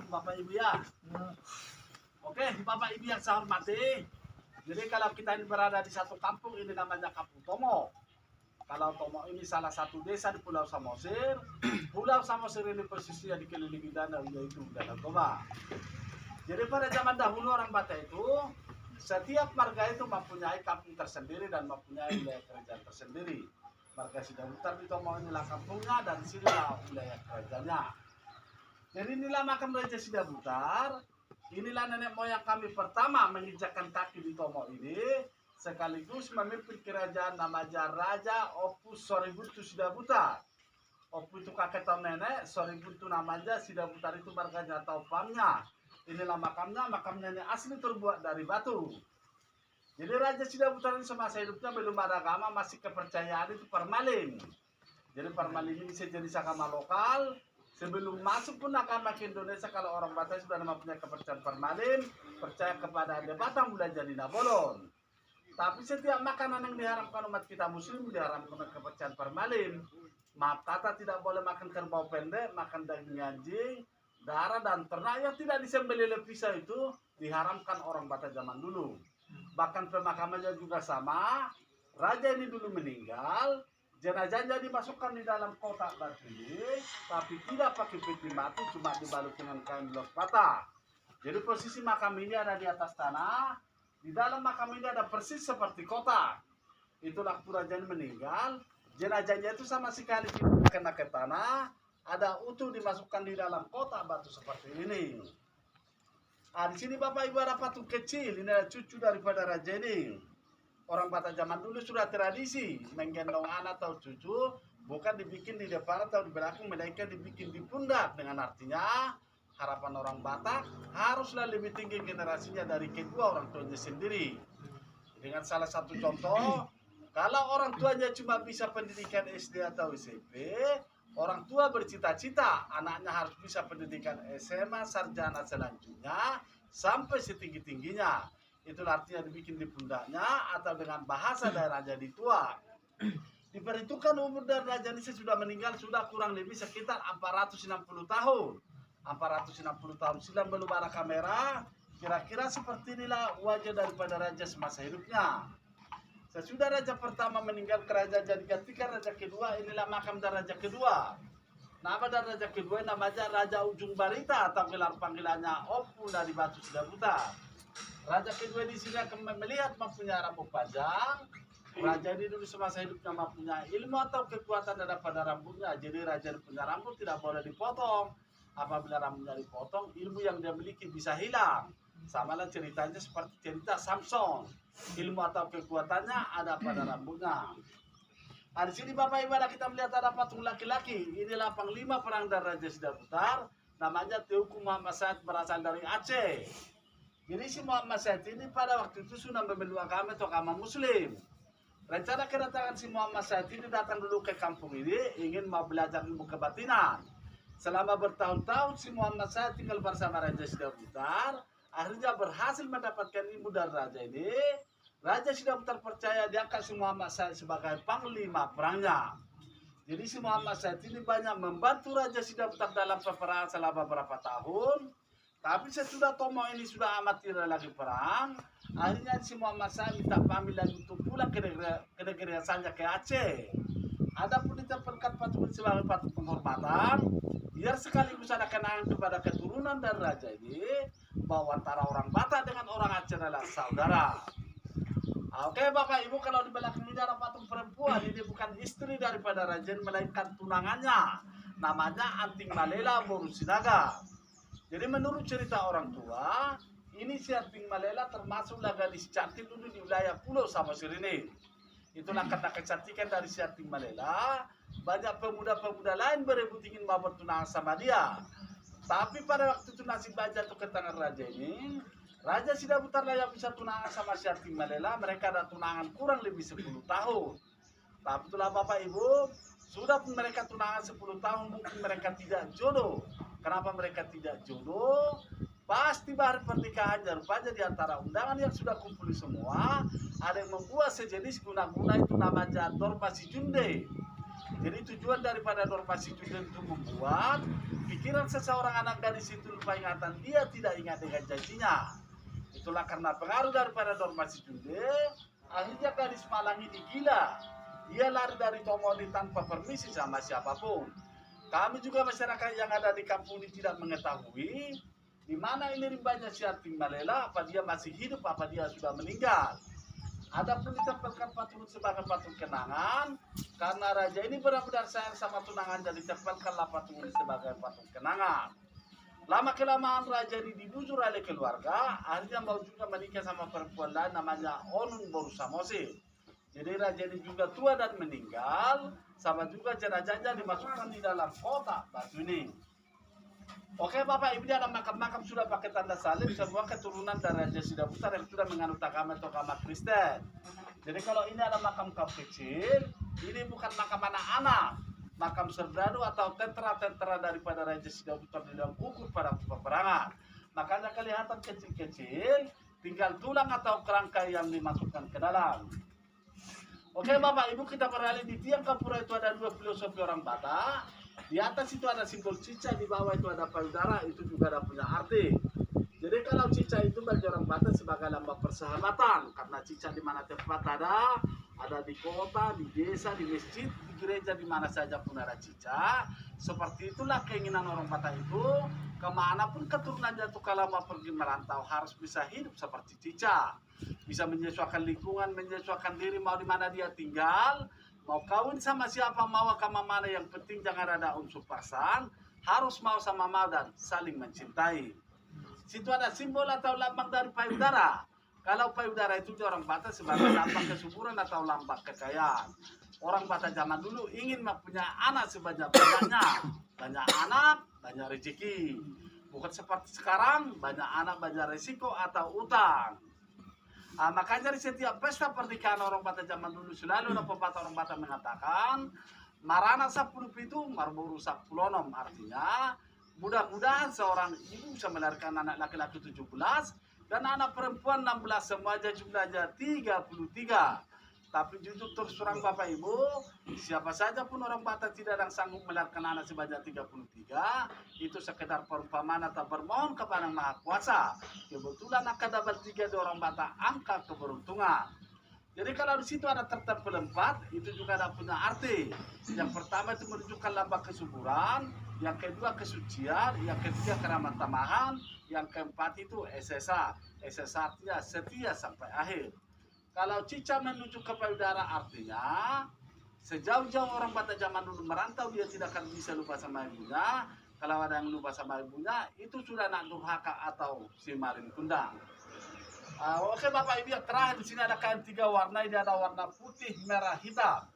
wabarakatuh Bapak Ibu ya. Oke, Bapak Ibu yang saya hormati. Jadi kalau kita ini berada di satu kampung, ini namanya Kampung Tomo. Kalau Tomo ini salah satu desa di Pulau Samosir. Pulau Samosir ini posisinya dikelilingi danau, yaitu Danau Toba. Jadi pada zaman dahulu orang Batak itu, setiap marga itu mempunyai kampung tersendiri dan mempunyai wilayah kerajaan tersendiri. Marga Sidabutar di Tomo inilah kampungnya dan sinilah wilayah kerajaannya. Jadi inilah makam Raja Sidabutar. Inilah nenek moyang kami pertama menginjakkan kaki di Tomo ini, sekaligus memimpin kerajaan namanya Raja Opu Soribuntu Sidabutar. Opu itu kakek atau nenek, Soribuntu namanya, Sidabutar itu marganya atau pamnya. Inilah makamnya, makam nenek asli terbuat dari batu. Jadi Raja Sidabutar ini semasa hidupnya belum ada agama, masih kepercayaan itu permalin. Jadi permalin ini sejenis agama lokal. Sebelum masuk pun agama ke Indonesia, kalau orang Batak sudah mempunyai kepercayaan permalin, percaya kepada Ade Batam mulai jadi nabolon. Tapi setiap makanan yang diharamkan umat kita Muslim diharamkan kepercayaan permalin. Maaf kata, tidak boleh makan kerbau pendek, makan daging anjing, darah dan ternak yang tidak disembelih oleh pisau itu diharamkan orang Batak zaman dulu. Bahkan pemakamannya juga sama. Raja ini dulu meninggal, jenazahnya dimasukkan di dalam kotak batu ini, tapi tidak pakai peti batu, cuma dibalut dengan kain blok bata. Jadi posisi makam ini ada di atas tanah, di dalam makam ini ada persis seperti kotak. Itulah raja ini meninggal, jenazahnya itu sama sekali tidak kena ke tanah, ada utuh dimasukkan di dalam kotak batu seperti ini. Di sini Bapak Ibu ada patung kecil, ini adalah cucu daripada raja ini. Orang Batak zaman dulu sudah tradisi menggendong anak atau cucu, bukan dibikin di depan atau di belakang, melainkan dibikin di pundak, dengan artinya harapan orang Batak haruslah lebih tinggi generasinya dari kedua orang tuanya sendiri. Dengan salah satu contoh, kalau orang tuanya cuma bisa pendidikan SD atau SMP, orang tua bercita-cita anaknya harus bisa pendidikan SMA, sarjana selanjutnya sampai setinggi-tingginya. Itulah artinya dibikin di pundaknya, atau dengan bahasa daerah jadi tua. Diperhitungkan umur dari raja ini sudah meninggal sudah kurang lebih sekitar 460 tahun. 460 tahun silam belum ada kamera, kira-kira seperti inilah wajah daripada raja semasa hidupnya. Sesudah raja pertama meninggal, kerajaan jadi gantikan raja kedua, inilah makam dari raja kedua. Nama dari raja kedua namanya Raja Ujung Barita, atau gelar panggilannya Opu dari Batu Sidabutar. Raja kedua di sini akan melihat mempunyai rambut panjang. Raja ini dulu semasa hidupnya mempunyai ilmu atau kekuatan daripada rambutnya. Jadi raja punya rambut tidak boleh dipotong. Apabila rambutnya dipotong, ilmu yang dia miliki bisa hilang. Sama lah ceritanya seperti cerita Samson. Ilmu atau kekuatannya ada pada rambutnya. Di sini Bapak Ibu kita melihat ada patung laki-laki. Inilah panglima perang dari Raja Sidabutar. Namanya Teuku Muhammad Said, berasal dari Aceh. Jadi si Muhammad Said ini pada waktu itu sudah memeluk agama atau agama Muslim. Rencana kedatangan si Muhammad Said ini datang dulu ke kampung ini, ingin mau belajar ilmu kebatinan. Selama bertahun-tahun si Muhammad Said tinggal bersama Raja Sidabutar, akhirnya berhasil mendapatkan ilmu dari raja ini. Raja Sidabutar percaya diangkat si Muhammad Said sebagai panglima perangnya. Jadi si Muhammad Said ini banyak membantu Raja Sidabutar dalam peperangan selama beberapa tahun. Tapi sesudah Tomo ini sudah amat tidak lagi perang, akhirnya si Muhammad Said minta pamit lagi untuk pulang ke negeri asalnya, ke Aceh. Adapun ditempelkan patung sebagai patung penghormatan, biar sekaligus ada kenangan kepada keturunan dan raja ini, bahwa antara orang Batak dengan orang Aceh adalah saudara. Oke Bapak Ibu, kalau di belakang ini ada patung perempuan, ini bukan istri daripada raja, melainkan tunangannya. Namanya Anting Malela Borusinaga. Jadi menurut cerita orang tua, ini si Anting Malela termasuklah gadis cantik dulu di wilayah Pulau Samosir ini. Itulah karena kecantikan dari si Anting Malela, banyak pemuda-pemuda lain berebut ingin mau bertunangan sama dia. Tapi pada waktu itu nasib baja tuh ke tangan raja ini, Raja Sidabutar lah yang bisa tunangan sama si Anting Malela. Mereka ada tunangan kurang lebih 10 tahun. Tapi itulah Bapak Ibu, sudah mereka tunangan 10 tahun, mungkin mereka tidak jodoh. Kenapa mereka tidak jodoh? Pasti hari pernikahannya rupanya di antara undangan yang sudah kumpul semua, ada yang membuat sejenis guna-guna itu namanya Dorpasi Junde. Jadi tujuan daripada norma Situden itu membuat pikiran seseorang anak gadis itu lupa ingatan, dia tidak ingat dengan janjinya. Itulah karena pengaruh daripada norma Situden, akhirnya gadis Malang ini gila. Dia lari dari Tomo ini tanpa permisi sama siapapun. Kami juga masyarakat yang ada di kampung ini tidak mengetahui di mana ini rimbanya si Ating Malela, apa dia masih hidup, apa dia sudah meninggal. Adapun ditempelkan patung sebagai patung kenangan, karena raja ini benar-benar sayang sama tunangan, jadi ditempelkanlah patung ini sebagai patung kenangan. Lama kelamaan raja ini dibujur oleh keluarga, akhirnya mau juga menikah sama perempuan lain namanya Onun Borusamose. Jadi raja ini juga tua dan meninggal, sama juga jenazahnya dimasukkan di dalam kotak batu ini. Oke Bapak Ibu, ada makam-makam sudah pakai tanda salib, semua keturunan dari Raja Sidabutar yang sudah menganut agama atau agama Kristen. Jadi kalau ini ada makam kecil, ini bukan makam anak-anak, makam serdadu atau tentara-tentara daripada Raja Sidabutar di dalam gugur pada peperangan. Makanya kelihatan kecil-kecil, tinggal tulang atau kerangka yang dimasukkan ke dalam. Oke Bapak Ibu, kita beralih di tiang kapura itu ada dua filosofi orang Batak. Di atas itu ada simbol cica, di bawah itu ada payudara, itu juga ada punya arti. Jadi kalau cica itu bagi orang Batak sebagai lambang persahabatan, karena cica di mana tempat ada di kota, di desa, di masjid, di gereja, di mana saja pun ada cica. Seperti itulah keinginan orang Batak itu, kemanapun keturunannya itu kalau mau pergi merantau harus bisa hidup seperti cica. Bisa menyesuaikan lingkungan, menyesuaikan diri, mau di mana dia tinggal, mau kawin sama siapa, mau sama mana, yang penting jangan ada unsur paksaan, harus mau sama mau dan saling mencintai. Situ ada simbol atau lambang dari payudara. Kalau payudara itu di orang Batak sebagai lambang kesuburan atau lambang kekayaan. Orang Batak zaman dulu ingin mempunyai anak sebanyak-banyaknya. Banyak anak, banyak rezeki. Bukan seperti sekarang, banyak anak, banyak resiko atau utang. Makanya di setiap pesta pernikahan orang Batak zaman dulu selalu ada pepatah orang Batak mengatakan marana 10 itu marburu 10 nom, artinya mudah-mudahan seorang ibu bisa melahirkan anak laki-laki 17 dan anak perempuan 16, semua aja jumlahnya 33. Tapi jujur terus terang Bapak Ibu, siapa saja pun orang Batak tidak ada yang sanggup melahirkan anak sebanyak 33, itu sekedar perumpamaan atau bermohon kepada Yang Maha Kuasa. Kebetulan akan dapat 3 di orang Batak, angka keberuntungan. Jadi kalau di situ ada tertempel 4, itu juga ada punya arti. Yang pertama itu menunjukkan lambang kesuburan, yang kedua kesucian, yang ketiga keramat tamahan, yang keempat itu SSA. SSA artinya setia sampai akhir. Kalau cica menuju ke payudara artinya sejauh-jauh orang Batak zaman dulu merantau dia tidak akan bisa lupa sama ibunya. Kalau ada yang lupa sama ibunya itu sudah nak durhaka atau si maling kundang. Oke Bapak Ibu, yang terakhir di sini ada kain 3 warna, ini ada warna putih, merah, hitam.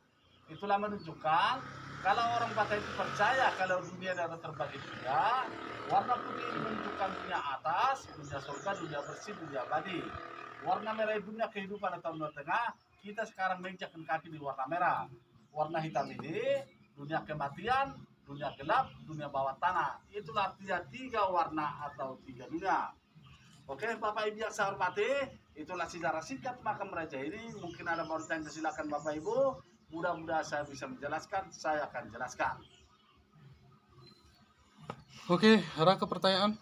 Itulah menunjukkan kalau orang Batak itu percaya kalau dunia ada terbagi 3. Warna putih ini menunjukkan dunia atas, dunia surga, dunia bersih, dunia abadi. Warna merah dunia kehidupan atau dunia tengah, kita sekarang menginjakkan kaki di warna merah. Warna hitam ini dunia kematian, dunia gelap, dunia bawah tanah. Itulah artinya 3 warna atau 3 dunia. Oke Bapak Ibu yang saya hormati, itulah sejarah singkat makam raja ini. Mungkin ada mau ditanya, silakan Bapak Ibu. Mudah-mudahan saya bisa menjelaskan, saya akan jelaskan. Oke, ada ke pertanyaan?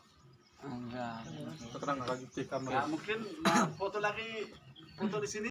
Enggak. Sekarang lagi di kamera. Mungkin foto lagi, foto di sini.